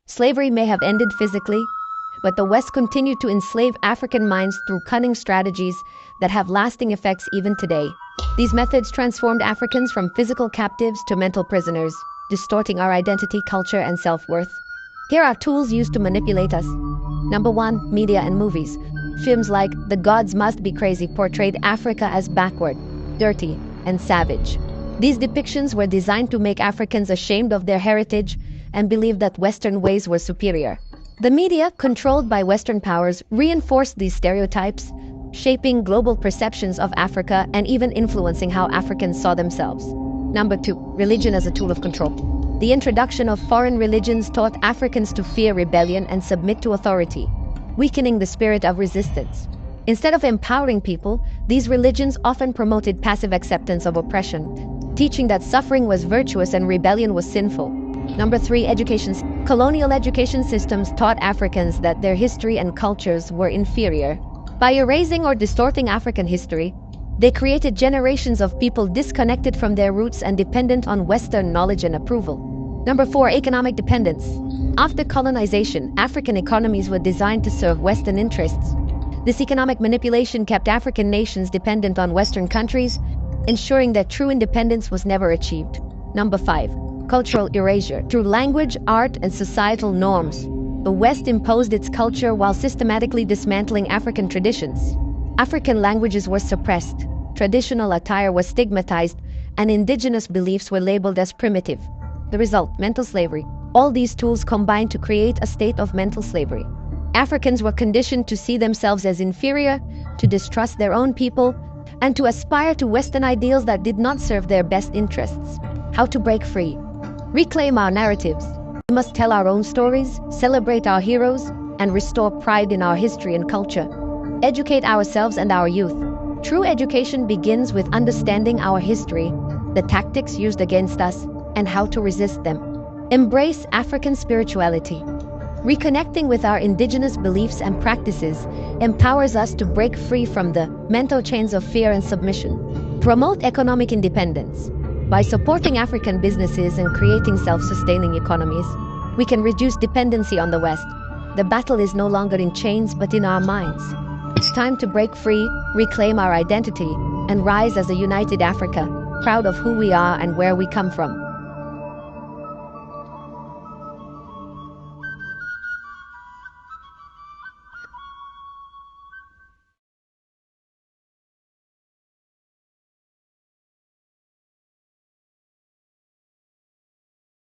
Slavery may have ended physically, but the West continued to enslave African minds through cunning strategies that have lasting effects even today. These methods transformed Africans from physical captives to mental prisoners, distorting our identity, culture, and self-worth. Here are tools used to manipulate us. Number 1. Media and movies. Films like The Gods Must Be Crazy portrayed Africa as backward, dirty, and savage. These depictions were designed to make Africans ashamed of their heritage and believe that Western ways were superior. The media, controlled by Western powers, reinforced these stereotypes, shaping global perceptions of Africa and even influencing how Africans saw themselves. Number 2. Religion as a tool of control. The introduction of foreign religions taught Africans to fear rebellion and submit to authority, weakening the spirit of resistance. Instead of empowering people, these religions often promoted passive acceptance of oppression, teaching that suffering was virtuous and rebellion was sinful. Number 3. Education. Colonial education systems taught Africans that their history and cultures were inferior. By erasing or distorting African history, they created generations of people disconnected from their roots and dependent on Western knowledge and approval. Number 4. Economic dependence. After colonization, African economies were designed to serve Western interests. This economic manipulation kept African nations dependent on Western countries, ensuring that true independence was never achieved. Number 5. Cultural erasure. Through language, art, and societal norms, the West imposed its culture while systematically dismantling African traditions. African languages were suppressed, traditional attire was stigmatized, and indigenous beliefs were labeled as primitive. The result, mental slavery. All these tools combined to create a state of mental slavery. Africans were conditioned to see themselves as inferior, to distrust their own people, and to aspire to Western ideals that did not serve their best interests. How to break free. Reclaim our narratives. We must tell our own stories, celebrate our heroes, and restore pride in our history and culture. Educate ourselves and our youth. True education begins with understanding our history, the tactics used against us, and how to resist them. Embrace African spirituality. Reconnecting with our indigenous beliefs and practices empowers us to break free from the mental chains of fear and submission. Promote economic independence. By supporting African businesses and creating self-sustaining economies, we can reduce dependency on the West. The battle is no longer in chains but in our minds. It's time to break free, reclaim our identity, and rise as a united Africa, proud of who we are and where we come from.